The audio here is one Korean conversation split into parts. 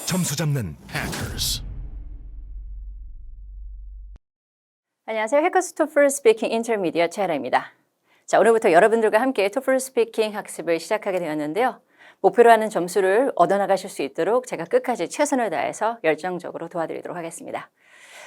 점수 잡는 Hackers. 안녕하세요. 해커스 토플 스피킹 인터미디어 채라입니다. 자, 오늘부터 여러분들과 함께 토플 스피킹 학습을 시작하게 되었는데요. 목표로 하는 점수를 얻어나가실 수 있도록 제가 끝까지 최선을 다해서 열정적으로 도와드리도록 하겠습니다.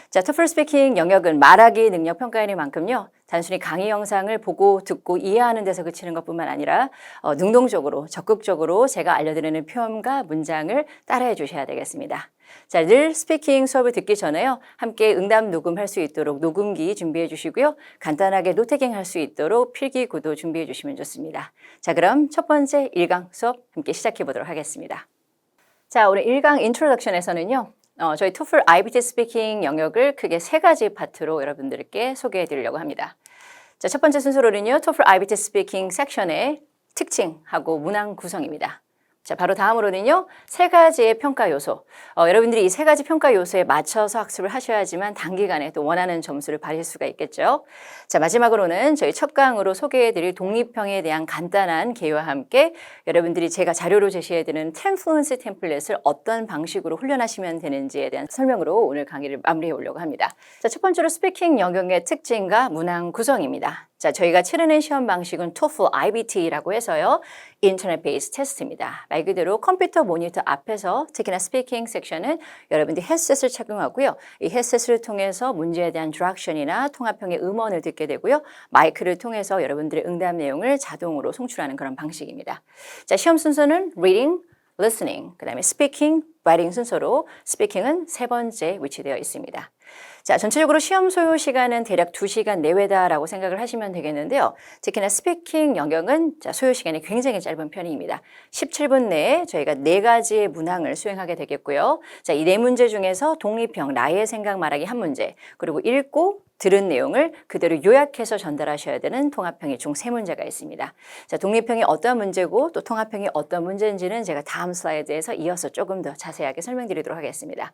자, 토플 스피킹 영역은 말하기 능력 평가이니만큼요. 단순히 강의 영상을 보고 듣고 이해하는 데서 그치는 것뿐만 아니라 능동적으로 적극적으로 제가 알려드리는 표현과 문장을 따라해 주셔야 되겠습니다. 자, 늘 스피킹 수업을 듣기 전에요. 함께 응답 녹음할 수 있도록 녹음기 준비해 주시고요. 간단하게 노태깅 할 수 있도록 필기구도 준비해 주시면 좋습니다. 자, 그럼 첫 번째 1강 수업 함께 시작해 보도록 하겠습니다. 자, 오늘 1강 인트로덕션에서는요. 저희 토플 IBT 스피킹 영역을 크게 세 가지 파트로 여러분들께 소개해 드리려고 합니다. 자, 첫 번째 순서로는요. 토플 IBT 스피킹 섹션의 특징하고 문항 구성입니다. 자, 바로 다음으로는요. 세 가지의 평가 요소. 여러분들이 이 세 가지 평가 요소에 맞춰서 학습을 하셔야지만 단기간에 또 원하는 점수를 받을 수가 있겠죠. 자, 마지막으로는 저희 첫 강으로 소개해드릴 독립형에 대한 간단한 개요와 함께 여러분들이 제가 자료로 제시해드리는 텐플루언스 템플릿을 어떤 방식으로 훈련하시면 되는지에 대한 설명으로 오늘 강의를 마무리해 보려고 합니다. 자, 첫 번째로 스피킹 영역의 특징과 문항 구성입니다. 자, 저희가 치르는 시험 방식은 TOEFL IBT라고 해서요. 인터넷 베이스 테스트입니다. 말 그대로 컴퓨터 모니터 앞에서 특히나 스피킹 섹션은 여러분들이 헤드셋을 착용하고요. 이 헤드셋을 통해서 문제에 대한 디렉션이나 통합형의 음원을 듣게 되고요. 마이크를 통해서 여러분들의 응답 내용을 자동으로 송출하는 그런 방식입니다. 자, 시험 순서는 reading, listening, 그 다음에 speaking, writing 순서로 스피킹은 세 번째 위치되어 있습니다. 자, 전체적으로 시험 소요 시간은 대략 2시간 내외다라고 생각을 하시면 되겠는데요. 특히나 스피킹 영역은 소요 시간이 굉장히 짧은 편입니다. 17분 내에 저희가 4가지의 문항을 수행하게 되겠고요. 자, 이 4문제 중에서 독립형, 나의 생각 말하기 1문제, 그리고 읽고 들은 내용을 그대로 요약해서 전달하셔야 되는 통합형이 총 3문제가 있습니다. 자, 독립형이 어떤 문제고 또 통합형이 어떤 문제인지는 제가 다음 슬라이드에서 이어서 조금 더 자세하게 설명드리도록 하겠습니다.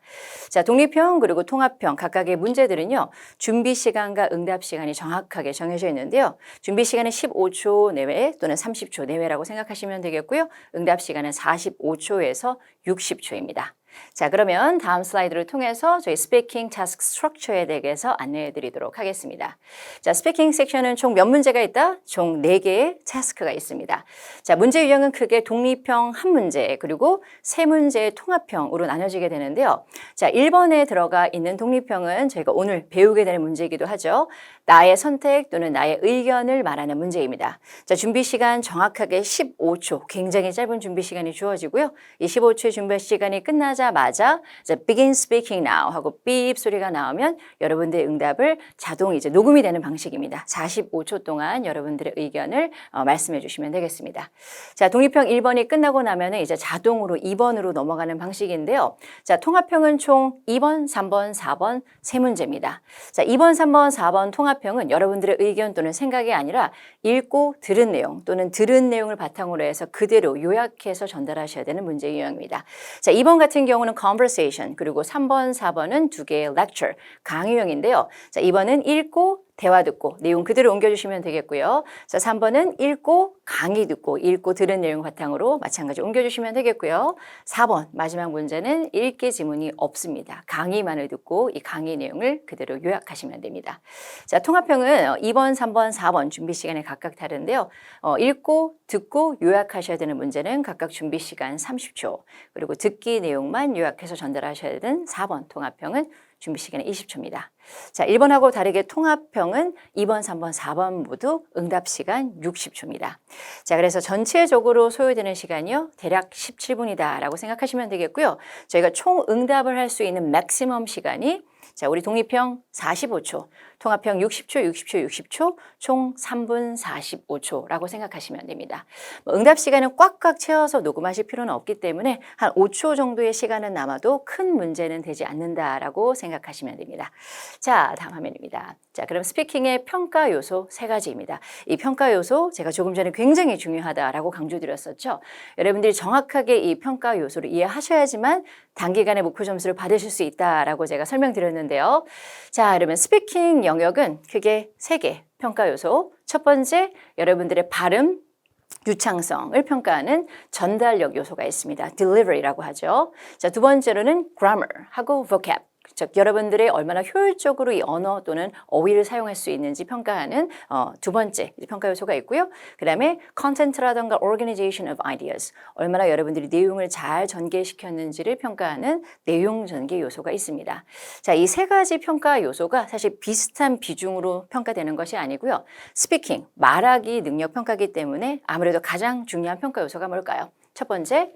자, 독립형 그리고 통합형 각각의 문제들은요. 준비 시간과 응답 시간이 정확하게 정해져 있는데요. 준비 시간은 15초 내외 또는 30초 내외라고 생각하시면 되겠고요. 응답 시간은 45초에서 60초입니다. 자, 그러면 다음 슬라이드를 통해서 저희 스피킹 타스크 스트럭처에 대해서 안내해 드리도록 하겠습니다. 자, 스피킹 섹션은 총 몇 문제가 있다? 총 4개의 타스크가 있습니다. 자, 문제 유형은 크게 독립형 1문제 그리고 3문제의 통합형으로 나눠지게 되는데요. 자, 1번에 들어가 있는 독립형은 저희가 오늘 배우게 되는 문제이기도 하죠. 나의 선택 또는 나의 의견을 말하는 문제입니다. 자, 준비 시간 정확하게 15초, 굉장히 짧은 준비 시간이 주어지고요. 이 15초의 준비 시간이 끝나자마자 이제 begin speaking now 하고 삐입 소리가 나오면 여러분들의 응답을 자동 이제 녹음이 되는 방식입니다. 45초 동안 여러분들의 의견을 말씀해 주시면 되겠습니다. 자, 독립형 1번이 끝나고 나면은 이제 자동으로 2번으로 넘어가는 방식인데요. 자, 통합형은 총 2번, 3번, 4번 3문제입니다. 자, 2번, 3번, 4번 통합형은 여러분들의 의견 또는 생각이 아니라 읽고 들은 내용 또는 들은 내용을 바탕으로 해서 그대로 요약해서 전달하셔야 되는 문제 유형입니다. 자, 2번 같은 경우는 conversation 그리고 3번, 4번은 2개의 lecture, 강의형인데요. 자, 2번은 읽고 대화 듣고 내용 그대로 옮겨주시면 되겠고요. 자, 3번은 읽고 강의 듣고 읽고 들은 내용 바탕으로 마찬가지로 옮겨주시면 되겠고요. 4번 마지막 문제는 읽기 지문이 없습니다. 강의만을 듣고 이 강의 내용을 그대로 요약하시면 됩니다. 자, 통합형은 2번, 3번, 4번 준비 시간이 각각 다른데요. 읽고 듣고 요약하셔야 되는 문제는 각각 준비 시간 30초 그리고 듣기 내용만 요약해서 전달하셔야 되는 4번 통합형은 준비 시간이 20초입니다. 자, 1번하고 다르게 통합형은 2번, 3번, 4번 모두 응답 시간 60초입니다. 자, 그래서 전체적으로 소요되는 시간이요. 대략 17분이다 라고 생각하시면 되겠고요. 저희가 총 응답을 할 수 있는 맥시멈 시간이 자, 우리 독립형 45초, 통합형 60초, 60초, 60초, 총 3분 45초라고 생각하시면 됩니다. 응답 시간은 꽉꽉 채워서 녹음하실 필요는 없기 때문에 한 5초 정도의 시간은 남아도 큰 문제는 되지 않는다라고 생각하시면 됩니다. 자, 다음 화면입니다. 자, 그럼 스피킹의 평가 요소 3가지입니다. 이 평가 요소 제가 조금 전에 굉장히 중요하다라고 강조드렸었죠. 여러분들이 정확하게 이 평가 요소를 이해하셔야지만 단기간에 목표 점수를 받으실 수 있다라고 제가 설명드렸는데요. 자, 그러면 스피킹 영역은 크게 3개 평가 요소. 첫 번째, 여러분들의 발음, 유창성을 평가하는 전달력 요소가 있습니다. delivery라고 하죠. 자, 두 번째로는 grammar하고 vocab. 즉 여러분들이 얼마나 효율적으로 이 언어 또는 어휘를 사용할 수 있는지 평가하는 두 번째 평가 요소가 있고요. 그 다음에 content라던가 organization of ideas, 얼마나 여러분들이 내용을 잘 전개시켰는지를 평가하는 내용 전개 요소가 있습니다. 자, 이 세 가지 평가 요소가 사실 비슷한 비중으로 평가되는 것이 아니고요. 스피킹, 말하기 능력 평가이기 때문에 아무래도 가장 중요한 평가 요소가 뭘까요? 첫 번째,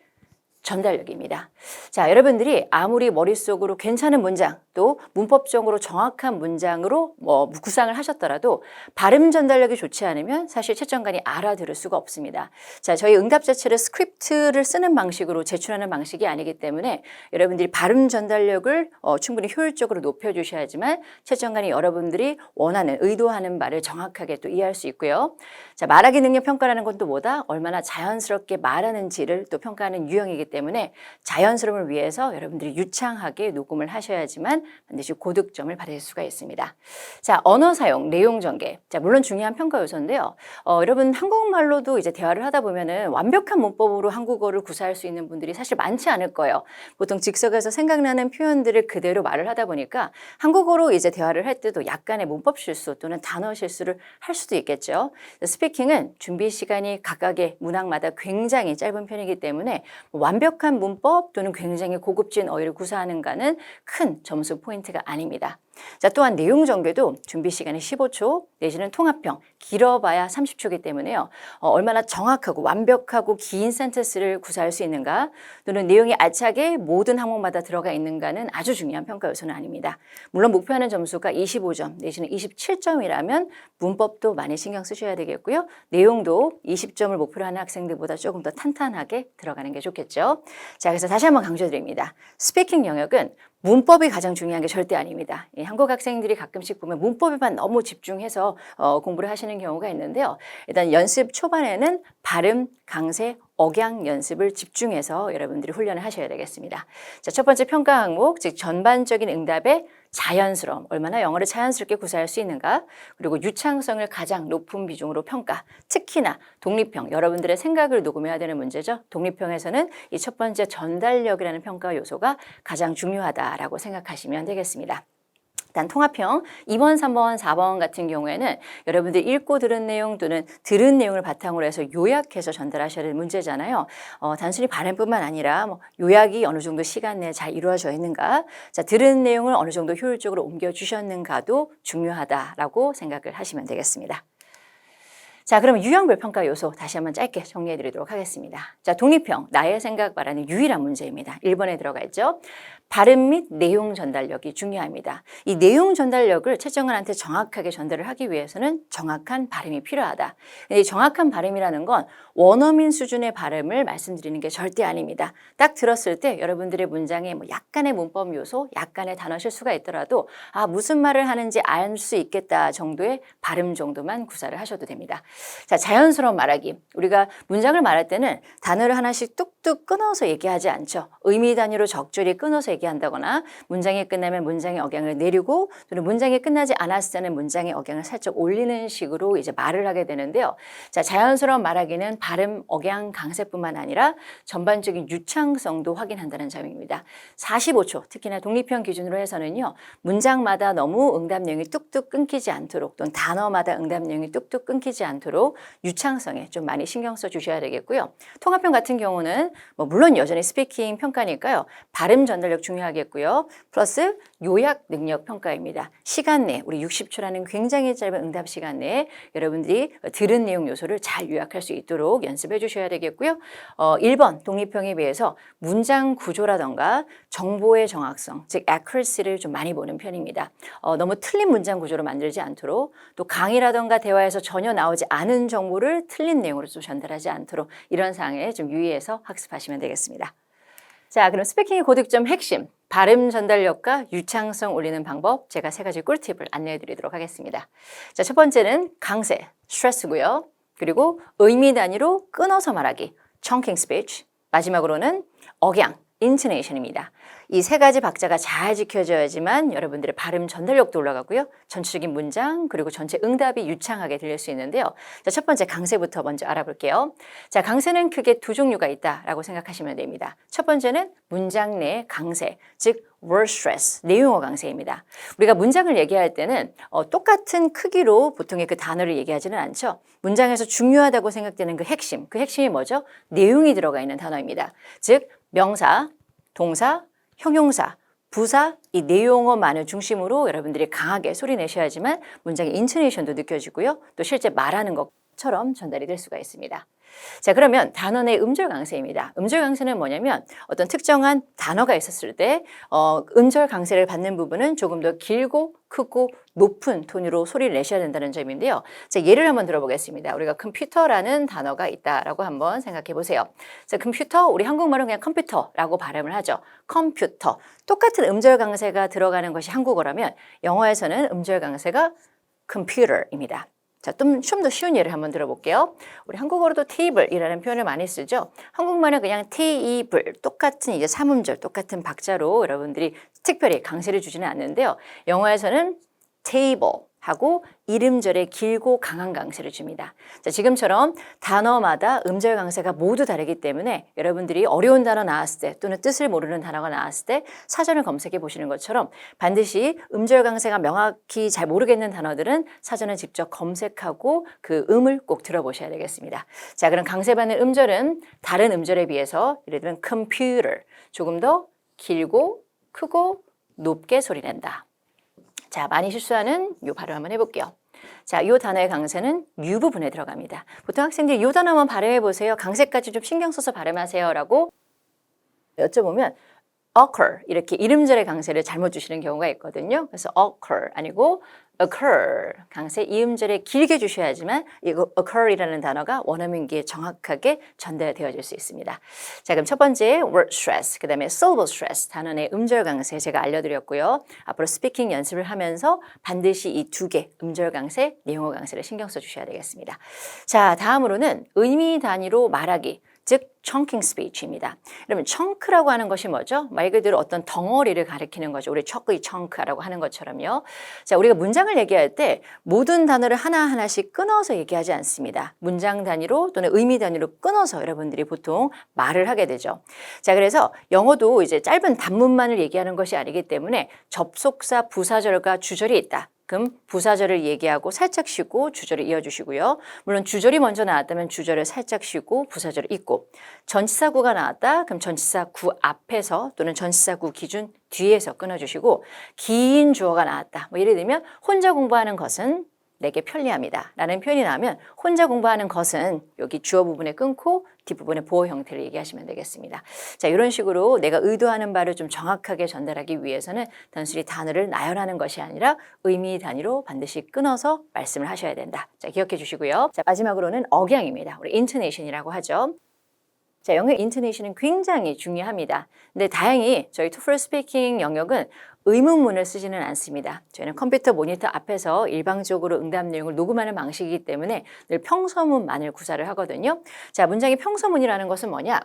전달력입니다. 자, 여러분들이 아무리 머릿속으로 괜찮은 문장 또 문법적으로 정확한 문장으로 구상을 하셨더라도 발음 전달력이 좋지 않으면 사실 채점관이 알아들을 수가 없습니다. 자, 저희 응답 자체를 스크립트를 쓰는 방식으로 제출하는 방식이 아니기 때문에 여러분들이 발음 전달력을 충분히 효율적으로 높여주셔야지만 채점관이 여러분들이 원하는 의도하는 말을 정확하게 또 이해할 수 있고요. 자, 말하기 능력 평가라는 건 또 뭐다? 얼마나 자연스럽게 말하는지를 또 평가하는 유형이기 때문에 자연스러움을 위해서 여러분들이 유창하게 녹음을 하셔야지만 반드시 고득점을 받을 수가 있습니다. 자, 언어 사용, 내용 전개. 자, 물론 중요한 평가 요소인데요. 여러분 한국말로도 이제 대화를 하다 보면은 완벽한 문법으로 한국어를 구사할 수 있는 분들이 사실 많지 않을 거예요. 보통 즉석에서 생각나는 표현들을 그대로 말을 하다 보니까 한국어로 이제 대화를 할 때도 약간의 문법 실수 또는 단어 실수를 할 수도 있겠죠. 스피킹은 준비 시간이 각각의 문학마다 굉장히 짧은 편이기 때문에 완벽한 문법 또는 굉장히 고급진 어휘를 구사하는가는 큰 점수 포인트가 아닙니다. 자, 또한 내용 전개도 준비 시간이 15초 내지는 통합형 길어봐야 30초이기 때문에요. 얼마나 정확하고 완벽하고 긴 센텐스를 구사할 수 있는가 또는 내용이 알차게 모든 항목마다 들어가 있는가는 아주 중요한 평가 요소는 아닙니다. 물론 목표하는 점수가 25점 내지는 27점이라면 문법도 많이 신경 쓰셔야 되겠고요. 내용도 20점을 목표로 하는 학생들보다 조금 더 탄탄하게 들어가는 게 좋겠죠. 자, 그래서 다시 한번 강조드립니다. 스피킹 영역은 문법이 가장 중요한 게 절대 아닙니다. 한국 학생들이 가끔씩 보면 문법에만 너무 집중해서 공부를 하시는 경우가 있는데요. 일단 연습 초반에는 발음, 강세, 억양 연습을 집중해서 여러분들이 훈련을 하셔야 되겠습니다. 자, 첫 번째 평가 항목, 즉 전반적인 응답의 자연스러움, 얼마나 영어를 자연스럽게 구사할 수 있는가, 그리고 유창성을 가장 높은 비중으로 평가, 특히나 독립형, 여러분들의 생각을 녹음해야 되는 문제죠. 독립형에서는 이 첫 번째 전달력이라는 평가 요소가 가장 중요하다라고 생각하시면 되겠습니다. 일단 통합형 2번, 3번, 4번 같은 경우에는 여러분들이 읽고 들은 내용 또는 들은 내용을 바탕으로 해서 요약해서 전달하셔야 될 문제잖아요. 단순히 발음뿐만 아니라 요약이 어느 정도 시간 내에 잘 이루어져 있는가, 자, 들은 내용을 어느 정도 효율적으로 옮겨주셨는가도 중요하다라고 생각을 하시면 되겠습니다. 자, 그럼 유형별 평가 요소 다시 한번 짧게 정리해 드리도록 하겠습니다. 자, 독립형, 나의 생각 말하는 유일한 문제입니다. 1번에 들어가 있죠. 발음 및 내용 전달력이 중요합니다. 이 내용 전달력을 채점관한테 정확하게 전달을 하기 위해서는 정확한 발음이 필요하다. 근데 이 정확한 발음이라는 건 원어민 수준의 발음을 말씀드리는 게 절대 아닙니다. 딱 들었을 때 여러분들의 문장에 약간의 문법 요소, 약간의 단어 실수가 있더라도 무슨 말을 하는지 알 수 있겠다 정도의 발음 정도만 구사를 하셔도 됩니다. 자, 자연스러운 말하기. 우리가 문장을 말할 때는 단어를 하나씩 뚝뚝 끊어서 얘기하지 않죠. 의미 단위로 적절히 끊어서 얘기한다거나 문장이 끝나면 문장의 억양을 내리고 또는 문장이 끝나지 않았을 때는 문장의 억양을 살짝 올리는 식으로 이제 말을 하게 되는데요. 자, 자연스러운 말하기는 발음, 억양, 강세뿐만 아니라 전반적인 유창성도 확인한다는 점입니다. 45초, 특히나 독립형 기준으로 해서는요. 문장마다 너무 응답 내용이 뚝뚝 끊기지 않도록 또는 단어마다 응답 내용이 뚝뚝 끊기지 않도록 유창성에 좀 많이 신경 써 주셔야 되겠고요. 통합형 같은 경우는 물론 여전히 스피킹 평가니까요. 발음 전달력 중요하겠고요. 플러스 요약 능력 평가입니다. 시간 내 우리 60초라는 굉장히 짧은 응답 시간 내에 여러분들이 들은 내용 요소를 잘 요약할 수 있도록 연습해 주셔야 되겠고요. 1번 독립형에 비해서 문장 구조라던가 정보의 정확성, 즉 accuracy를 좀 많이 보는 편입니다. 너무 틀린 문장 구조로 만들지 않도록 또 강의라던가 대화에서 전혀 나오지 않은 정보를 틀린 내용으로 좀 전달하지 않도록 이런 사항에 좀 유의해서 학습하시면 되겠습니다. 자, 그럼 스피킹의 고득점 핵심, 발음 전달력과 유창성 올리는 방법, 제가 3가지 꿀팁을 안내해 드리도록 하겠습니다. 자, 첫 번째는 강세, 스트레스고요. 그리고 의미 단위로 끊어서 말하기, chunking speech. 마지막으로는 억양, intonation입니다. 이 세 가지 박자가 잘 지켜져야지만 여러분들의 발음 전달력도 올라가고요. 전체적인 문장 그리고 전체 응답이 유창하게 들릴 수 있는데요. 자, 첫 번째 강세부터 먼저 알아볼게요. 자, 강세는 크게 두 종류가 있다라고 생각하시면 됩니다. 첫 번째는 문장 내 강세, 즉 word stress, 내용어 강세입니다. 우리가 문장을 얘기할 때는 똑같은 크기로 보통의 그 단어를 얘기하지는 않죠. 문장에서 중요하다고 생각되는 그 핵심이 뭐죠? 내용이 들어가 있는 단어입니다. 즉 명사, 동사, 형용사, 부사, 이 내용어만을 중심으로 여러분들이 강하게 소리 내셔야지만 문장의 인토네이션도 느껴지고요. 또 실제 말하는 것처럼 전달이 될 수가 있습니다. 자, 그러면 단어 내 음절 강세입니다. 음절 강세는 뭐냐면 어떤 특정한 단어가 있었을 때 음절 강세를 받는 부분은 조금 더 길고 크고 높은 톤으로 소리를 내셔야 된다는 점인데요. 자, 예를 한번 들어보겠습니다. 우리가 컴퓨터라는 단어가 있다라고 한번 생각해 보세요. 자, 컴퓨터, 우리 한국말은 그냥 컴퓨터라고 발음을 하죠. 컴퓨터. 똑같은 음절 강세가 들어가는 것이 한국어라면 영어에서는 음절 강세가 computer입니다. 자, 좀 더 쉬운 예를 한번 들어볼게요. 우리 한국어로도 테이블이라는 표현을 많이 쓰죠. 한국말은 그냥 테이블, 똑같은 이제 삼음절, 똑같은 박자로 여러분들이 특별히 강세를 주지는 않는데요. 영어에서는 테이블 하고 이름절에 길고 강한 강세를 줍니다. 자, 지금처럼 단어마다 음절 강세가 모두 다르기 때문에 여러분들이 어려운 단어 나왔을 때 또는 뜻을 모르는 단어가 나왔을 때 사전을 검색해 보시는 것처럼 반드시 음절 강세가 명확히 잘 모르겠는 단어들은 사전을 직접 검색하고 그 음을 꼭 들어보셔야 되겠습니다. 자, 그럼 강세받는 음절은 다른 음절에 비해서 예를 들면 computer, 조금 더 길고 크고 높게 소리낸다. 자, 많이 실수하는 요 발음 한번 해볼게요. 자, 요 단어의 강세는 U 부분에 들어갑니다. 보통 학생들이 요 단어 한번 발음해 보세요. 강세까지 좀 신경 써서 발음하세요 라고 여쭤보면 occur 이렇게 이름절의 강세를 잘못 주시는 경우가 있거든요. 그래서 occur 아니고 occur 강세 이음절에 길게 주셔야지만 이거 occur이라는 단어가 원어민기에 정확하게 전달되어질 수 있습니다. 자, 그럼 첫 번째 word stress, 그 다음에 syllable stress 단어 내 음절 강세 제가 알려드렸고요. 앞으로 스피킹 연습을 하면서 반드시 이 두 개 음절 강세, 내용어 강세를 신경 써주셔야 되겠습니다. 자, 다음으로는 의미 단위로 말하기. 즉 chunking speech입니다. 그러면 chunk라고 하는 것이 뭐죠? 말 그대로 어떤 덩어리를 가리키는 거죠. 우리 chock의 chunk라고 하는 것처럼요. 자, 우리가 문장을 얘기할 때 모든 단어를 하나하나씩 끊어서 얘기하지 않습니다. 문장 단위로 또는 의미 단위로 끊어서 여러분들이 보통 말을 하게 되죠. 자, 그래서 영어도 이제 짧은 단문만을 얘기하는 것이 아니기 때문에 접속사, 부사절과 주절이 있다. 그럼 부사절을 얘기하고 살짝 쉬고 주절을 이어주시고요. 물론 주절이 먼저 나왔다면 주절을 살짝 쉬고 부사절을 잇고 전치사구가 나왔다. 그럼 전치사구 앞에서 또는 전치사구 기준 뒤에서 끊어주시고 긴 주어가 나왔다. 뭐 예를 들면 혼자 공부하는 것은 내게 편리합니다 라는 표현이 나오면 혼자 공부하는 것은 여기 주어 부분에 끊고 뒷부분에 보어 형태를 얘기하시면 되겠습니다. 자, 이런 식으로 내가 의도하는 바를 좀 정확하게 전달하기 위해서는 단순히 단어를 나열하는 것이 아니라 의미 단위로 반드시 끊어서 말씀을 하셔야 된다. 자, 기억해 주시고요. 자, 마지막으로는 억양입니다. 우리 intonation이라고 하죠. 자, 영어의 intonation은 굉장히 중요합니다. 근데 다행히 저희 TOEFL 스피킹 영역은 의문문을 쓰지는 않습니다. 저희는 컴퓨터 모니터 앞에서 일방적으로 응답 내용을 녹음하는 방식이기 때문에 늘 평서문만을 구사를 하거든요. 자, 문장의 평서문이라는 것은 뭐냐?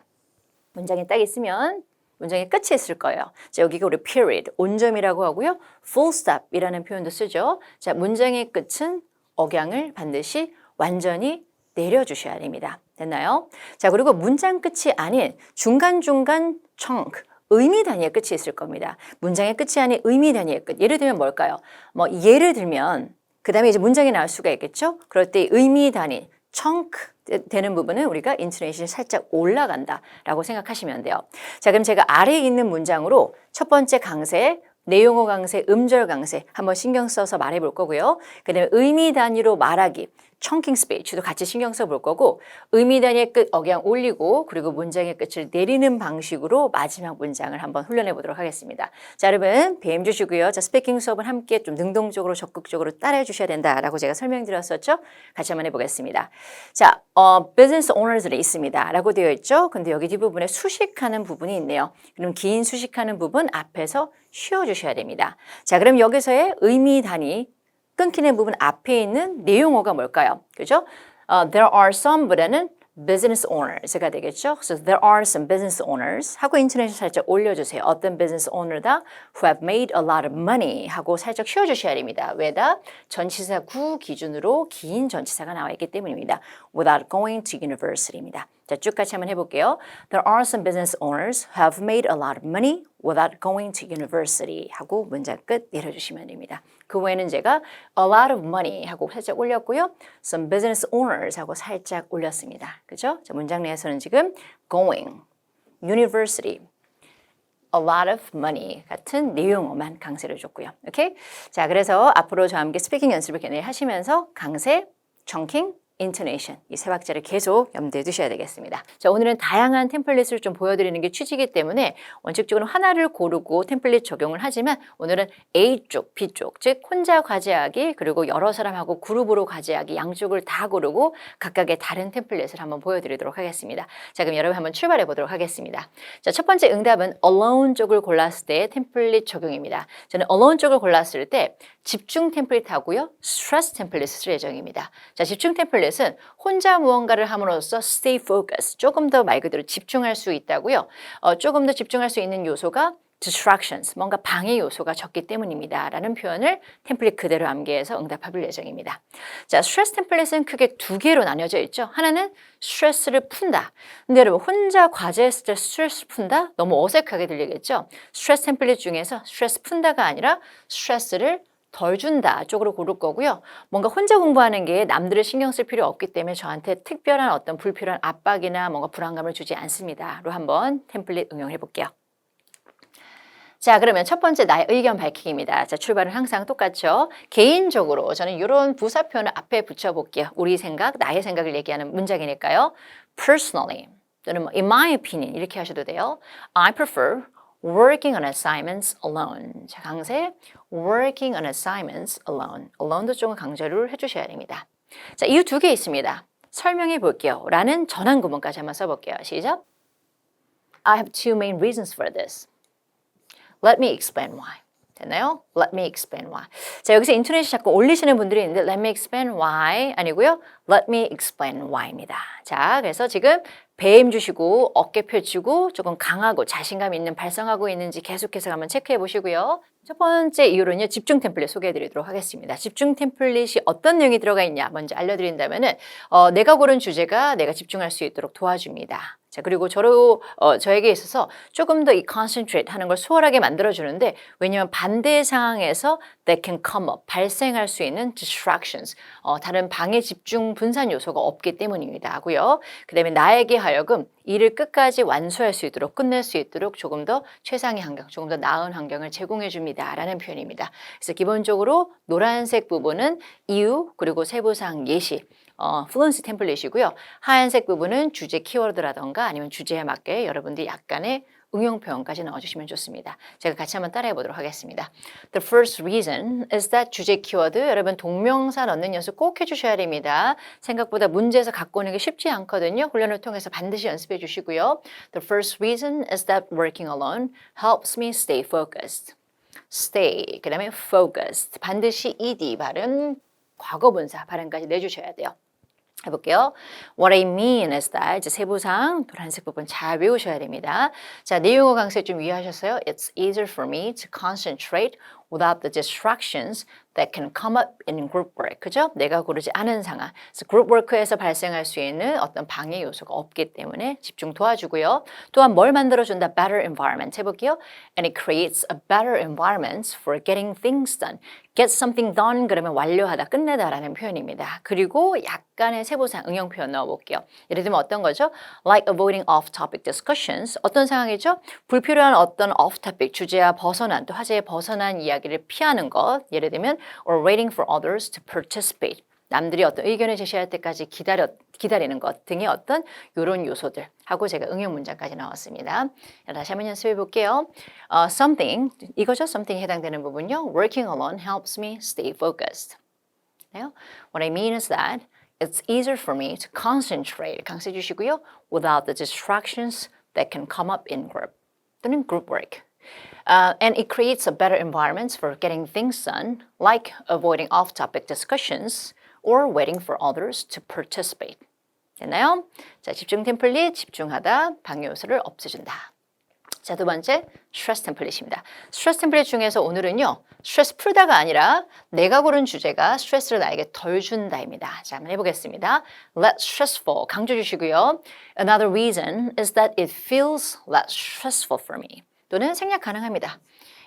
문장이 딱 있으면 문장의 끝이 있을 거예요. 자, 여기가 우리 period, 온점이라고 하고요. full stop이라는 표현도 쓰죠. 자, 문장의 끝은 억양을 반드시 완전히 내려주셔야 됩니다. 됐나요? 자, 그리고 문장 끝이 아닌 중간중간 chunk, 의미 단위의 끝이 있을 겁니다. 문장의 끝이 아닌 의미 단위의 끝. 예를 들면 뭘까요? 뭐 예를 들면 그 다음에 이제 문장이 나올 수가 있겠죠? 그럴 때 의미 단위, chunk 되는 부분은 우리가 intonation이 살짝 올라간다라고 생각하시면 돼요. 자, 그럼 제가 아래에 있는 문장으로 첫 번째 강세, 내용어 강세, 음절 강세 한번 신경 써서 말해 볼 거고요. 그 다음에 의미 단위로 말하기, chunking speech도 같이 신경 써 볼 거고 의미 단위의 끝 억양 올리고 그리고 문장의 끝을 내리는 방식으로 마지막 문장을 한번 훈련해 보도록 하겠습니다. 자, 여러분 배임 주시고요. 자, 스피킹 수업은 함께 좀 능동적으로 적극적으로 따라해 주셔야 된다라고 제가 설명드렸었죠. 같이 한번 해보겠습니다. 자, business owners들이 있습니다 라고 되어 있죠. 근데 여기 뒷부분에 수식하는 부분이 있네요. 그럼 긴 수식하는 부분 앞에서 쉬어주셔야 됩니다. 자, 그럼 여기서의 의미 단위 끊기는 부분 앞에 있는 내용어가 뭘까요? 그죠? There are some보다는 business owners가 되겠죠. So there are some business owners 하고 인터넷에 살짝 올려주세요. 어떤 business owner다 who have made a lot of money 하고 살짝 쉬어주셔야 됩니다. 왜다? 전치사 구 기준으로 긴 전치사가 나와 있기 때문입니다. Without going to university입니다. 자, 쭉 같이 한번 해볼게요. There are some business owners who have made a lot of money without going to university 하고 문장 끝 내려주시면 됩니다. 그 외에는 제가 a lot of money 하고 살짝 올렸고요. Some business owners 하고 살짝 올렸습니다. 그죠? 자, 문장 내에서는 지금 going, university, a lot of money 같은 내용어만 강세를 줬고요. 오케이? 자, 그래서 앞으로 저와 함께 스피킹 연습을 계속 하시면서 강세, chunking, intonation 이 세 박자를 계속 염두에 두셔야 되겠습니다. 자, 오늘은 다양한 템플릿을 좀 보여드리는 게 취지이기 때문에 원칙적으로 하나를 고르고 템플릿 적용을 하지만 오늘은 A쪽, B쪽 즉 혼자 과제하기 그리고 여러 사람하고 그룹으로 과제하기 양쪽을 다 고르고 각각의 다른 템플릿을 한번 보여드리도록 하겠습니다. 자, 그럼 여러분 한번 출발해 보도록 하겠습니다. 자, 첫 번째 응답은 alone 쪽을 골랐을 때의 템플릿 적용입니다. 저는 alone 쪽을 골랐을 때 집중 템플릿하고요. 스트레스 템플릿을 쓸 예정입니다. 자, 집중 템플릿은 혼자 무언가를 함으로써 stay focused, 조금 더 말 그대로 집중할 수 있다고요. 조금 더 집중할 수 있는 요소가 distractions, 뭔가 방해 요소가 적기 때문입니다. 라는 표현을 템플릿 그대로 암기해서 응답할 예정입니다. 자, 스트레스 템플릿은 크게 두 개로 나뉘어져 있죠. 하나는 스트레스를 푼다. 근데 여러분 혼자 과제했을 때 스트레스 푼다? 너무 어색하게 들리겠죠? 스트레스 템플릿 중에서 스트레스 푼다가 아니라 스트레스를 덜 준다 쪽으로 고를 거고요. 뭔가 혼자 공부하는 게 남들을 신경 쓸 필요 없기 때문에 저한테 특별한 어떤 불필요한 압박이나 뭔가 불안감을 주지 않습니다.로 한번 템플릿 응용해 볼게요. 자, 그러면 첫 번째 나의 의견 밝히기입니다. 자, 출발은 항상 똑같죠. 개인적으로 저는 이런 부사표현을 앞에 붙여볼게요. 우리 생각, 나의 생각을 얘기하는 문장이니까요. Personally 또는 in my opinion 이렇게 하셔도 돼요. I prefer working on assignments alone. 자, 강세 working on assignments alone. alone도 조금 강조를 해주셔야 됩니다. 자, 이유 두 개 있습니다. 설명해 볼게요. 라는 전환 구문까지 한번 써볼게요. 시작. I have two main reasons for this. Let me explain why. 됐나요? Let me explain why. 자, 여기서 인터넷이 자꾸 올리시는 분들이 있는데 Let me explain why 아니고요. Let me explain why입니다. 자, 그래서 지금 배임 주시고 어깨 펼치고 조금 강하고 자신감 있는 발성하고 있는지 계속해서 한번 체크해 보시고요. 첫 번째 이유로는요. 집중 템플릿 소개해 드리도록 하겠습니다. 집중 템플릿이 어떤 내용이 들어가 있냐 먼저 알려드린다면은 내가 고른 주제가 내가 집중할 수 있도록 도와줍니다. 자, 그리고 저에게 있어서 조금 더 이 concentrate 하는 걸 수월하게 만들어주는데 왜냐하면 반대의 상황에서 that can come up, 발생할 수 있는 distractions, 다른 방해 집중 분산 요소가 없기 때문입니다. 하고요. 그 다음에 나에게 하여금 일을 끝까지 완수할 수 있도록 끝낼 수 있도록 조금 더 최상의 환경, 조금 더 나은 환경을 제공해 줍니다. 라는 표현입니다. 그래서 기본적으로 노란색 부분은 이유 그리고 세부사항 예시 fluency 템플릿이고요. 하얀색 부분은 주제 키워드라던가 아니면 주제에 맞게 여러분들이 약간의 응용 표현까지 넣어주시면 좋습니다. 제가 같이 한번 따라해 보도록 하겠습니다. The first reason is that 주제 키워드 여러분 동명사 넣는 연습 꼭 해주셔야 됩니다. 생각보다 문제에서 갖고 오는 게 쉽지 않거든요. 훈련을 통해서 반드시 연습해 주시고요. The first reason is that working alone helps me stay focused. Stay, 그 다음에 focused. 반드시 ed 발음, 과거분사 발음까지 내주셔야 돼요. 해볼게요. What I mean is that 이제 세부상 노란색 부분 잘 외우셔야 됩니다. 자, 내용어 강세 좀 이해하셨어요? It's easier for me to concentrate without the distractions that can come up in group work. 그죠? 내가 고르지 않은 상황. 그래서 group work에서 발생할 수 있는 어떤 방해 요소가 없기 때문에 집중 도와주고요. 또한 뭘 만들어준다? Better environment 해볼게요. And it creates a better environment for getting things done. Get something done 그러면 완료하다, 끝내다라는 표현입니다. 그리고 약간의 세부상 응용 표현 넣어볼게요. 예를 들면 어떤 거죠? Like avoiding off-topic discussions. 어떤 상황이죠? 불필요한 어떤 off-topic 주제와 벗어난 또 화제에 벗어난 이야기를 피하는 것. 예를 들면 or waiting for others to participate. 남들이 어떤 의견을 제시할 때까지 기다리는 것 등의 어떤 이런 요소들 하고 제가 응용 문장까지 나왔습니다. 다시 한번 연습해 볼게요. Something, 이거죠? something에 해당되는 부분요. Working alone helps me stay focused. What I mean is that it's easier for me to concentrate, 강세 주시고요. Without the distractions that can come up in group 또는 group work. And it creates a better environment for getting things done, like avoiding off-topic discussions or waiting for others to participate. 됐나요? 자, 집중 템플릿, 집중하다, 방해 요소를 없애준다. 자, 두 번째, 스트레스 템플릿입니다. 스트레스 템플릿 중에서 오늘은요, 스트레스 풀다가 아니라 내가 고른 주제가 스트레스를 나에게 덜 준다입니다. 자, 한번 해보겠습니다. Less stressful, 강조 주시고요. Another reason is that it feels less stressful for me. 또는 생략 가능합니다.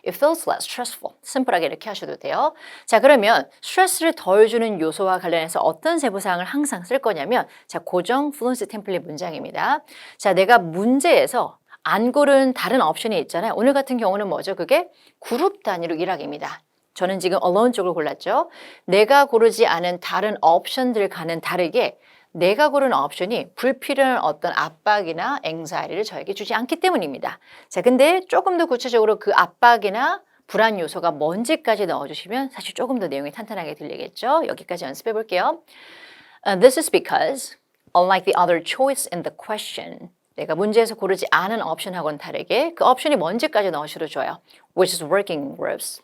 It feels less stressful. 심플하게 이렇게 하셔도 돼요. 자, 그러면 스트레스를 덜 주는 요소와 관련해서 어떤 세부사항을 항상 쓸 거냐면, 자, 고정 플루언시 템플릿 문장입니다. 자, 내가 문제에서 안 고른 다른 옵션이 있잖아요. 오늘 같은 경우는 뭐죠? 그게 그룹 단위로 일하기입니다. 저는 지금 alone 쪽을 골랐죠. 내가 고르지 않은 다른 옵션들과는 다르게 내가 고른 옵션이 불필요한 어떤 압박이나 anxiety를 저에게 주지 않기 때문입니다. 자, 근데 조금 더 구체적으로 그 압박이나 불안 요소가 뭔지까지 넣어주시면 사실 조금 더 내용이 탄탄하게 들리겠죠. 여기까지 연습해 볼게요. This is because, unlike the other choice in the question, 내가 문제에서 고르지 않은 옵션하고는 다르게 그 옵션이 뭔지까지 넣으셔도 좋아요. Which is working in groups.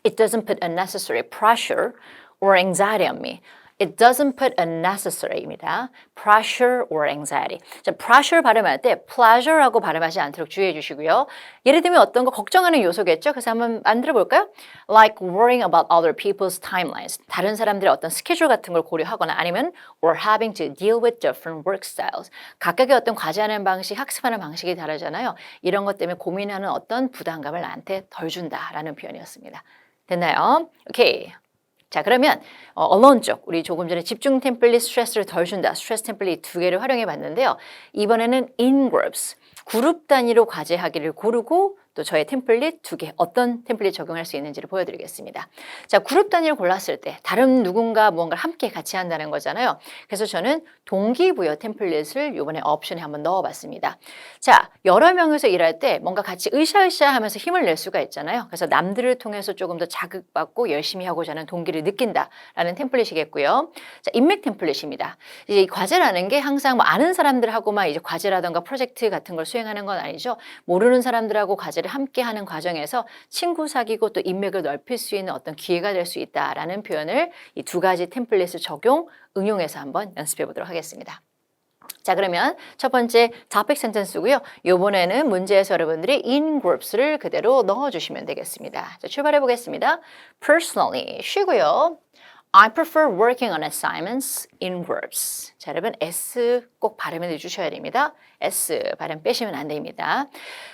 It doesn't put unnecessary pressure or anxiety on me. It doesn't put unnecessary입니다. Pressure or anxiety. 자, pressure 발음할 때 pleasure라고 발음하지 않도록 주의해 주시고요. 예를 들면 어떤 거 걱정하는 요소겠죠? 그래서 한번 만들어 볼까요? Like worrying about other people's timelines. 다른 사람들의 어떤 스케줄 같은 걸 고려하거나 아니면 or having to deal with different work styles. 각각의 어떤 과제하는 방식, 학습하는 방식이 다르잖아요. 이런 것 때문에 고민하는 어떤 부담감을 나한테 덜 준다라는 표현이었습니다. 됐나요? 오케이. 자, 그러면 alone 쪽, 우리 조금 전에 집중 템플릿 스트레스를 덜 준다. 스트레스 템플릿 두 개를 활용해 봤는데요. 이번에는 in groups, 그룹 단위로 과제하기를 고르고 또 저의 템플릿 두 개, 어떤 템플릿 적용할 수 있는지를 보여드리겠습니다. 자, 그룹 단위를 골랐을 때 다른 누군가 무언가를 함께 같이 한다는 거잖아요. 그래서 저는 동기부여 템플릿을 이번에 옵션에 한번 넣어봤습니다. 자, 여러 명이서 일할 때 뭔가 같이 으쌰으쌰 하면서 힘을 낼 수가 있잖아요. 그래서 남들을 통해서 조금 더 자극받고 열심히 하고자 하는 동기를 느낀다라는 템플릿이겠고요. 자, 인맥 템플릿입니다. 이제 이 과제라는 게 항상 뭐 아는 사람들하고만 이제 과제라든가 프로젝트 같은 걸 수행하는 건 아니죠. 모르는 사람들하고 과제를 함께 하는 과정에서 친구 사귀고 또 인맥을 넓힐 수 있는 어떤 기회가 될 수 있다라는 표현을 이 두 가지 템플릿을 응용해서 한번 연습해 보도록 하겠습니다. 자, 그러면 첫 번째 topic sentence고요. 이번에는 문제에서 여러분들이 in groups를 그대로 넣어주시면 되겠습니다. 자, 출발해 보겠습니다. Personally, 쉬고요. I prefer working on assignments in groups. 자, 여러분 S 꼭 발음해 주셔야 됩니다. S 발음 빼시면 안 됩니다.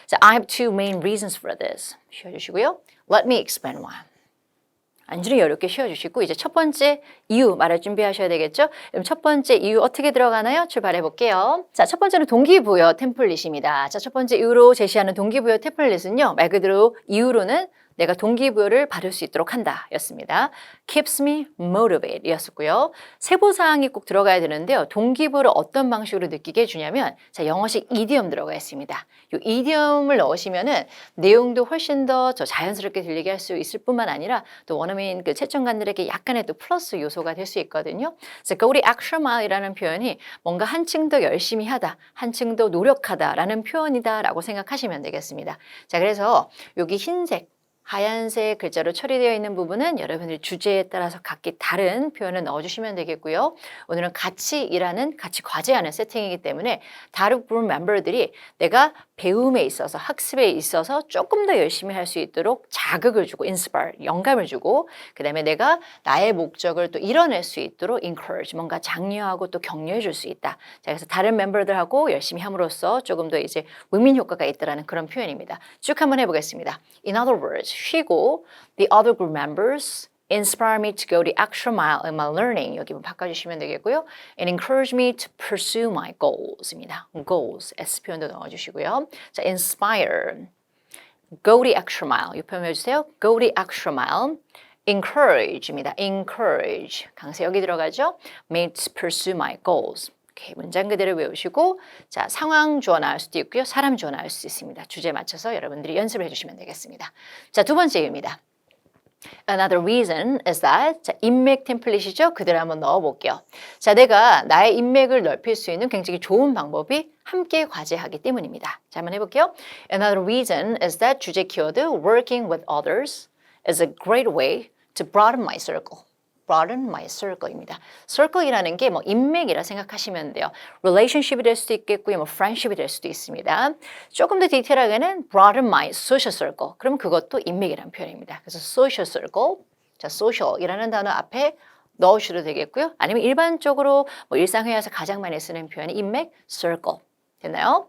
자, I have two main reasons for this. 쉬어주시고요. Let me explain why. 안주를 어렵게 쉬어주시고 이제 첫 번째 이유 말할 준비하셔야 되겠죠? 그럼 첫 번째 이유 어떻게 들어가나요? 출발해 볼게요. 자, 첫 번째는 동기부여 템플릿입니다. 자, 첫 번째 이유로 제시하는 동기부여 템플릿은요. 말 그대로 이유로는 내가 동기부여를 받을 수 있도록 한다 였습니다. Keeps me motivated 였었고요. 세부사항이 꼭 들어가야 되는데요. 동기부여를 어떤 방식으로 느끼게 해주냐면 자, 영어식 idiom 들어가 있습니다. 이 idiom을 넣으시면은 내용도 훨씬 더 자연스럽게 들리게 할 수 있을 뿐만 아니라 또 원어민 그 채점관들에게 약간의 또 플러스 요소가 될 수 있거든요. 그래서 우리 extra mile이라는 표현이 뭔가 한층 더 열심히 하다, 한층 더 노력하다라는 표현이다라고 생각하시면 되겠습니다. 자, 그래서 여기 흰색 하얀색 글자로 처리되어 있는 부분은 여러분들 주제에 따라서 각기 다른 표현을 넣어주시면 되겠고요. 오늘은 같이 일하는, 같이 과제하는 세팅이기 때문에 다른 그룹 멤버들이 내가 배움에 있어서, 학습에 있어서 조금 더 열심히 할 수 있도록 자극을 주고, inspire, 영감을 주고, 그 다음에 내가 나의 목적을 또 이뤄낼 수 있도록 encourage, 뭔가 장려하고 또 격려해 줄 수 있다. 자, 그래서 다른 멤버들하고 열심히 함으로써 조금 더 이제 윈윈 효과가 있다라는 그런 표현입니다. 쭉 한번 해보겠습니다. In other words, 쉬고 the other group members inspire me to go the extra mile in my learning. 여기 바꿔주시면 되겠고요. And encourage me to pursue my goals입니다. goals, S 표현도 넣어주시고요. 자, inspire, go the extra mile. 이 표현 해주세요. go the extra mile. encourage입니다. encourage, 강세 여기 들어가죠. me to pursue my goals. 오케이, 문장 그대로 외우시고 자, 상황 주어 나올 수도 있고요. 사람 주어 나올 수 있습니다. 주제 맞춰서 여러분들이 연습을 해주시면 되겠습니다. 자, 두 번째 이유입니다. Another reason is that 자, 인맥 템플릿이죠. 그대로 한번 넣어볼게요. 자, 내가 나의 인맥을 넓힐 수 있는 굉장히 좋은 방법이 함께 과제하기 때문입니다. 자, 한번 해볼게요. Another reason is that 주제 키워드 working with others is a great way to broaden my circle. broaden my circle입니다. circle이라는 게 뭐 인맥이라 생각하시면 돼요. relationship이 될 수도 있겠고요. 뭐 friendship이 될 수도 있습니다. 조금 더 디테일하게는 broaden my social circle. 그럼 그것도 인맥이라는 표현입니다. 그래서 social circle, 자 social이라는 단어 앞에 넣으셔도 되겠고요. 아니면 일반적으로 뭐 일상회화에서 가장 많이 쓰는 표현이 인맥, circle. 됐나요?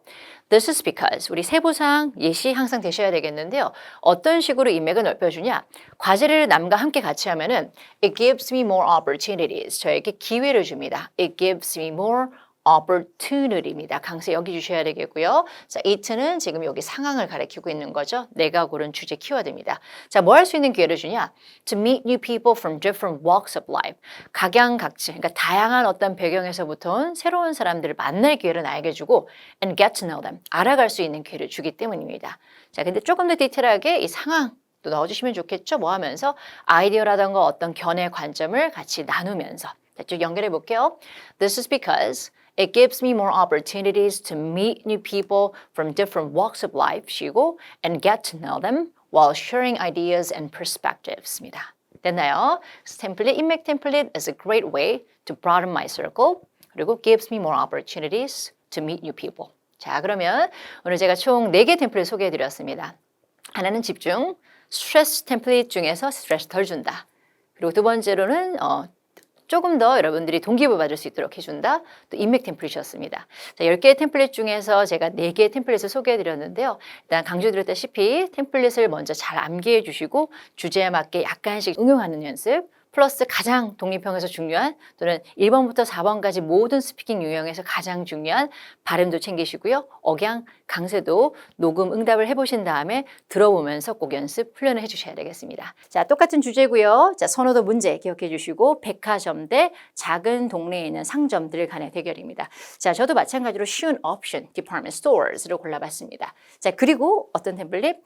This is because 우리 세부상 예시 항상 되셔야 되겠는데요. 어떤 식으로 인맥을 넓혀주냐? 과제를 남과 함께 같이 하면은 it gives me more opportunities. 저에게 기회를 줍니다. It gives me more opportunity입니다. 강세 여기 주셔야 되겠고요. 자, it는 지금 여기 상황을 가리키고 있는 거죠. 내가 고른 주제 키워드입니다. 자, 뭐 할 수 있는 기회를 주냐? To meet new people from different walks of life. 각양각질, 그러니까 다양한 어떤 배경에서부터 온 새로운 사람들을 만날 기회를 나에게 주고 and get to know them. 알아갈 수 있는 기회를 주기 때문입니다. 자, 근데 조금 더 디테일하게 이 상황 또 넣어주시면 좋겠죠. 뭐 하면서 아이디어라던가 어떤 견해 관점을 같이 나누면서 자, 쭉 연결해 볼게요. This is because it gives me more opportunities to meet new people from different walks of life 쉬고 and get to know them while sharing ideas and perspectives입니다. 됐나요? 템플릿, 인맥 템플릿 is a great way to broaden my circle 그리고 gives me more opportunities to meet new people. 자, 그러면 오늘 제가 총 4개 템플릿 소개해 드렸습니다. 하나는 집중, 스트레스 템플릿 중에서 스트레스 덜 준다. 그리고 두 번째로는 조금 더 여러분들이 동기부여 받을 수 있도록 해준다. 또 인맥 템플릿이었습니다. 자, 10개의 템플릿 중에서 제가 4개의 템플릿을 소개해드렸는데요. 일단 강조드렸다시피 템플릿을 먼저 잘 암기해 주시고 주제에 맞게 약간씩 응용하는 연습 플러스 가장 독립형에서 중요한 또는 1번부터 4번까지 모든 스피킹 유형에서 가장 중요한 발음도 챙기시고요. 억양, 강세도 녹음, 응답을 해보신 다음에 들어보면서 꼭 연습, 훈련을 해주셔야 되겠습니다. 자, 똑같은 주제고요. 자, 선호도 문제 기억해 주시고 백화점 대 작은 동네에 있는 상점들 간의 대결입니다. 자, 저도 마찬가지로 쉬운 옵션, department stores를 골라봤습니다. 자, 그리고 어떤 템플릿?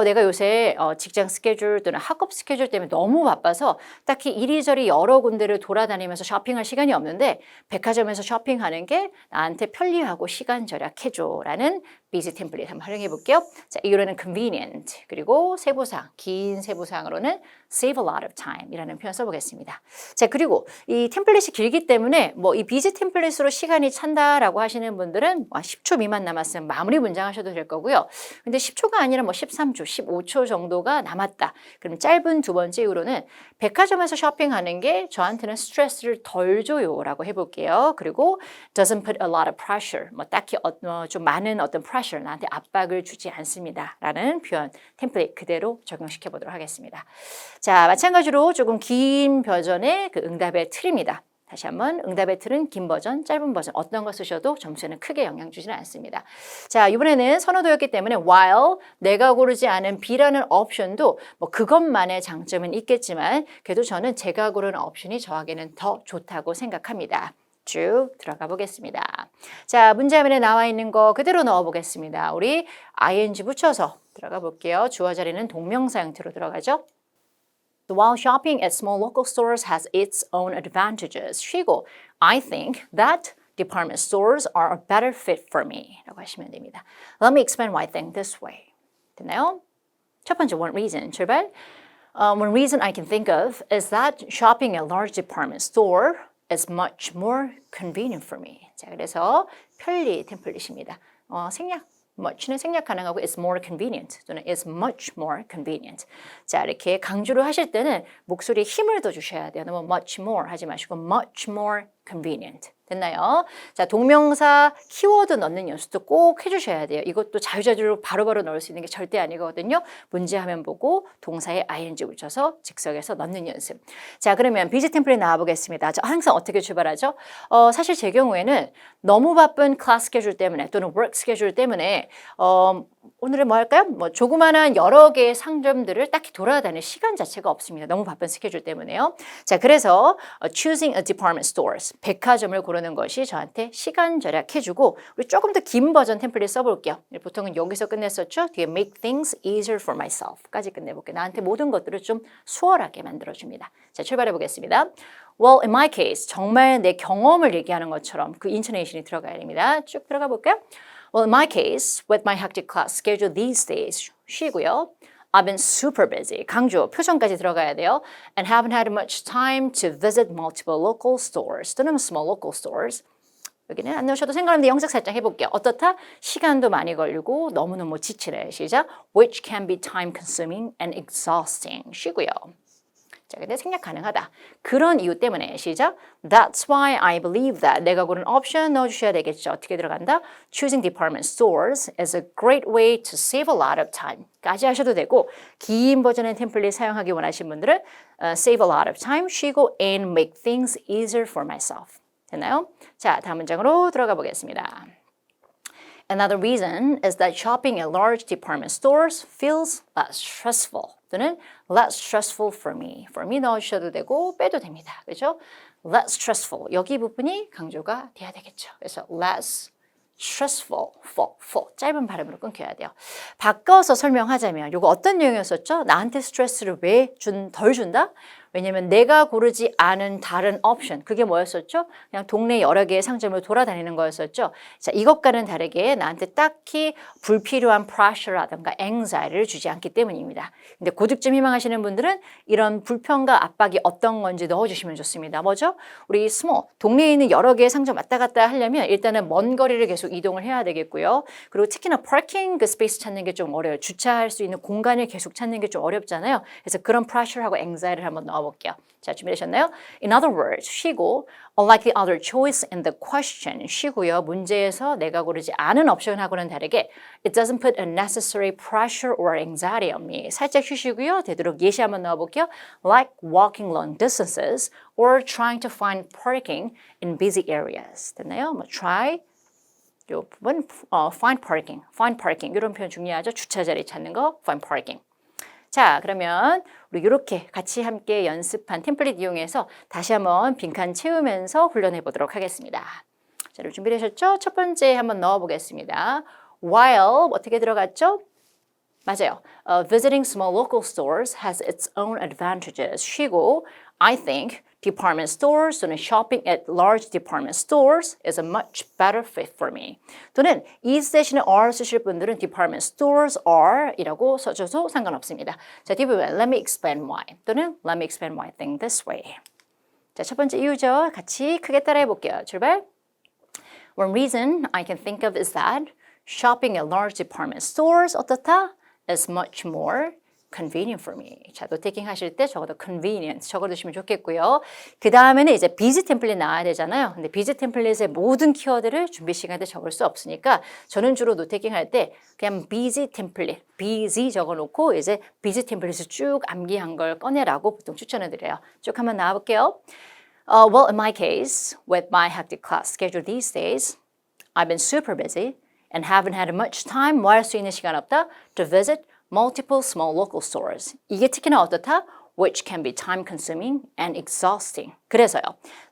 내가 요새 직장 스케줄 또는 학업 스케줄 때문에 너무 바빠서 딱히 이리저리 여러 군데를 돌아다니면서 쇼핑할 시간이 없는데 백화점에서 쇼핑하는 게 나한테 편리하고 시간 절약해줘 라는 busy 템플릿 한번 활용해 볼게요. 자, 이거는 convenient 그리고 세부사항, 긴 세부사항으로는 save a lot of time 이라는 표현 써보겠습니다. 자, 그리고 이 템플릿이 길기 때문에 뭐 이 busy 템플릿으로 시간이 찬다라고 하시는 분들은 10초 미만 남았으면 마무리 문장 하셔도 될 거고요. 근데 10초가 아니라 뭐 13초, 15초 정도가 남았다. 그럼 짧은 두 번째 이유로는 백화점에서 쇼핑하는 게 저한테는 스트레스를 덜 줘요라고 해볼게요. 그리고 doesn't put a lot of pressure, 뭐 딱히 좀 많은 어떤 pressure, 나한테 압박을 주지 않습니다라는 표현 템플릿 그대로 적용시켜 보도록 하겠습니다. 자, 마찬가지로 조금 긴 버전의 그 응답의 틀입니다. 다시 한번 응답의 틀은 긴 버전, 짧은 버전 어떤 거 쓰셔도 점수에는 크게 영향 주지는 않습니다. 자, 이번에는 선호도였기 때문에 while 내가 고르지 않은 B라는 옵션도 뭐 그것만의 장점은 있겠지만 그래도 저는 제가 고르는 옵션이 저에게는 더 좋다고 생각합니다. 쭉 들어가 보겠습니다. 자, 문제화면에 나와 있는 거 그대로 넣어 보겠습니다. 우리 ing 붙여서 들어가 볼게요. 주어 자리는 동명사 형태로 들어가죠. While shopping at small local stores has its own advantages, 쉬고 I think that department stores are a better fit for me 라고 하시면 됩니다. Let me explain why I think this way. 됐나요? 첫 번째 one reason 출발. One reason I can think of is that shopping at a large department store is much more convenient for me. 자, 그래서 편리 템플릿입니다. 생략. much는 생략 가능하고 it's more convenient 또는 it's much more convenient. 자, 이렇게 강조를 하실 때는 목소리에 힘을 더 주셔야 돼요. 너무 much more 하지 마시고 much more convenient. 됐나요? 자, 동명사 키워드 넣는 연습도 꼭 해주셔야 돼요. 이것도 자유자재로 바로바로 넣을 수 있는 게 절대 아니거든요. 문제 화면 보고 동사에 ing 붙여서 즉석에서 넣는 연습. 자, 그러면 busy 템플릿 나와보겠습니다. 자, 항상 어떻게 출발하죠? 사실 제 경우에는 너무 바쁜 클래스 스케줄 때문에 또는 work 스케줄 때문에 오늘은 뭐 할까요? 뭐 조그마한 여러 개의 상점들을 딱히 돌아다닐 시간 자체가 없습니다. 너무 바쁜 스케줄 때문에요. 자, 그래서 choosing a department stores, 백화점을 고르는 것이 저한테 시간 절약해주고 우리 조금 더 긴 버전 템플릿 써볼게요. 보통은 여기서 끝냈었죠. 뒤에 make things easier for myself까지 끝내볼게요. 나한테 모든 것들을 좀 수월하게 만들어줍니다. 자, 출발해 보겠습니다. Well, in my case, 정말 내 경험을 얘기하는 것처럼 그 intonation이 들어가야 됩니다. 쭉 들어가 볼까요? Well, in my case, with my hectic class schedule these days, 쉬고요. I've been super busy. 강조, 표정까지 들어가야 돼요. And haven't had much time to visit multiple local stores 또는 small local stores. 여기는 안 넣으셔도 상관없는데 영작 살짝 해볼게요. 어떻다? 시간도 많이 걸리고 너무너무 지치래. 시작. Which can be time consuming and exhausting. 쉬고요. 자, 근데 생략 가능하다. 그런 이유 때문에 시작. That's why I believe that. 내가 고른 옵션 넣어주셔야 되겠죠. 어떻게 들어간다? Choosing department stores is a great way to save a lot of time. 까지 하셔도 되고 긴 버전의 템플릿 사용하기 원하시는 분들은 save a lot of time 쉬고 and make things easier for myself. 됐나요? 자, 다음 문장으로 들어가 보겠습니다. Another reason is that shopping at large department stores feels less stressful. 또는 less stressful for me. for me 넣으셔도 되고 빼도 됩니다. 그렇죠? less stressful. 여기 부분이 강조가 돼야 되겠죠. 그래서 less stressful, for 짧은 발음으로 끊겨야 돼요. 바꿔서 설명하자면 이거 어떤 내용이었었죠? 나한테 스트레스를 왜 덜 준다? 왜냐면 내가 고르지 않은 다른 옵션 그게 뭐였었죠? 그냥 동네 여러 개의 상점을 돌아다니는 거였었죠. 자, 이것과는 다르게 나한테 딱히 불필요한 pressure라든가 anxiety를 주지 않기 때문입니다. 근데 고득점 희망하시는 분들은 이런 불편과 압박이 어떤 건지 넣어주시면 좋습니다. 뭐죠? 우리 small, 동네에 있는 여러 개의 상점 왔다 갔다 하려면 일단은 먼 거리를 계속 이동을 해야 되겠고요. 그리고 특히나 parking 그 스페이스 찾는 게 좀 어려워요. 주차할 수 있는 공간을 계속 찾는 게 좀 어렵잖아요. 그래서 그런 pressure하고 anxiety를 한번 넣어볼게요. 자, 준비되셨나요? In other words, 쉬고 unlike the other choice in the question, 쉬고요. 문제에서 내가 고르지 않은 옵션하고는 다르게 it doesn't put unnecessary pressure or anxiety on me. 살짝 쉬시고요. 되도록 예시 한번 넣어볼게요. Like walking long distances or trying to find parking in busy areas. 됐나요? 뭐 try 요 부분 find parking 이런 표현 중요하죠. 주차 자리 찾는 거 find parking. 자, 그러면 우리 이렇게 같이 함께 연습한 템플릿 이용해서 다시 한번 빈칸 채우면서 훈련해 보도록 하겠습니다. 자, 여러분 준비되셨죠? 첫 번째 한번 넣어 보겠습니다. While 어떻게 들어갔죠? 맞아요. Visiting small local stores has its own advantages. 쉬고 I think department stores 또는 shopping at large department stores is a much better fit for me. 또는 is 대신에 are 쓰실 분들은 department stores are 이라고 써줘도 상관없습니다. 자, 뒷부분 let me explain why 또는 let me explain why I think this way. 자, 첫 번째 이유죠. 같이 크게 따라해 볼게요. 출발. One reason I can think of is that shopping at large department stores 어떻다? is much more convenient for me. 자, 노테이킹 하실 때 적어도 convenient 적어두시면 좋겠고요. 그 다음에는 이제 busy 템플릿 나와야 되잖아요. 근데 busy 템플릿의 모든 키워드를 준비 시간에 적을 수 없으니까 저는 주로 노테이킹 할 때 그냥 busy 템플릿, busy 적어놓고 이제 busy 템플릿을 쭉 암기한 걸 꺼내라고 보통 추천을 드려요. 쭉 한번 나와볼게요. Well, in my case, with my hectic class schedule these days, I've been super busy and haven't had much time 뭐 할 수 있는 시간 없다 to visit multiple small local stores. 이게 특히나 어떻다? Which can be time consuming and exhausting. 그래서요.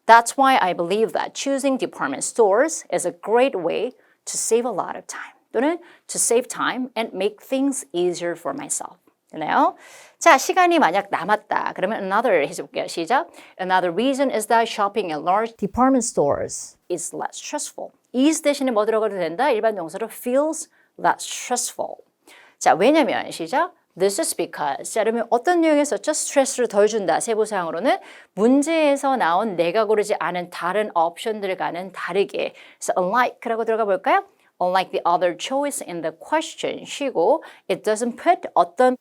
That's why I believe that choosing department stores is a great way to save a lot of time. 또는 to save time and make things easier for myself. 되나요? 자, 시간이 만약 남았다. 그러면 another 해볼게요. 시작. Another reason is that shopping at large department stores is less stressful. is 대신에 뭐 들어가도 된다? 일반 동사로 feels less stressful. 자, 왜냐면 시작. This is because. 자, 그러면 어떤 내용에 썼죠? 스트레스를 덜 준다. 세부사항으로는 문제에서 나온 내가 고르지 않은 다른 옵션들과는 다르게. 그래서 unlike라고 들어가 볼까요? Unlike the other choice in the question. 쉬고 it doesn't put 어떤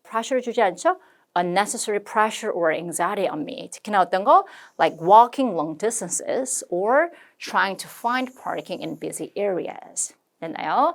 pressure를 주지 않죠? unnecessary pressure or anxiety on me. 특히나 어떤 거? Like walking long distances or trying to find parking in busy areas. 됐나요?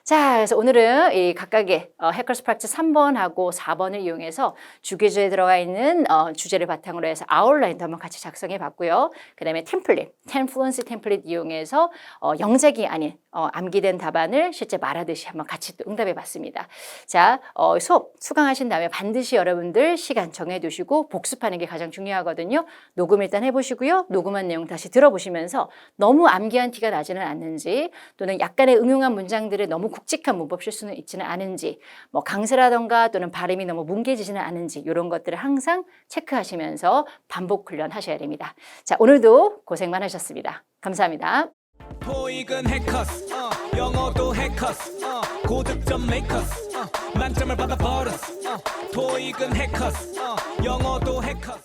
자, 그래서 오늘은 이 각각의 해커스 프랙티스 3번하고 4번을 이용해서 주기주에 들어가 있는 주제를 바탕으로 해서 아웃라인도 한번 같이 작성해 봤고요. 그 다음에 템플릿, 텐플루언시 템플릿 이용해서 영작이 아닌 암기된 답안을 실제 말하듯이 한번 같이 또 응답해 봤습니다. 자, 수업 수강하신 다음에 반드시 여러분들 시간 정해 두시고 복습하는 게 가장 중요하거든요. 녹음 일단 해보시고요. 녹음한 내용 다시 들어보시면서 너무 암기한 티가 나지는 않는지 또는 약간의 응용한 문장들을 너무 굵직한 문법 실수는 있지는 않은지 뭐 강세라던가 또는 발음이 너무 뭉개지지는 않은지 이런 것들을 항상 체크하시면서 반복 훈련하셔야 됩니다. 자, 오늘도 고생 많으셨습니다. 감사합니다. 토익은 해커스 영어도 해커스 고득점 메이커스 만점을 받아버렸어 토익은 해커스 영어도 해커스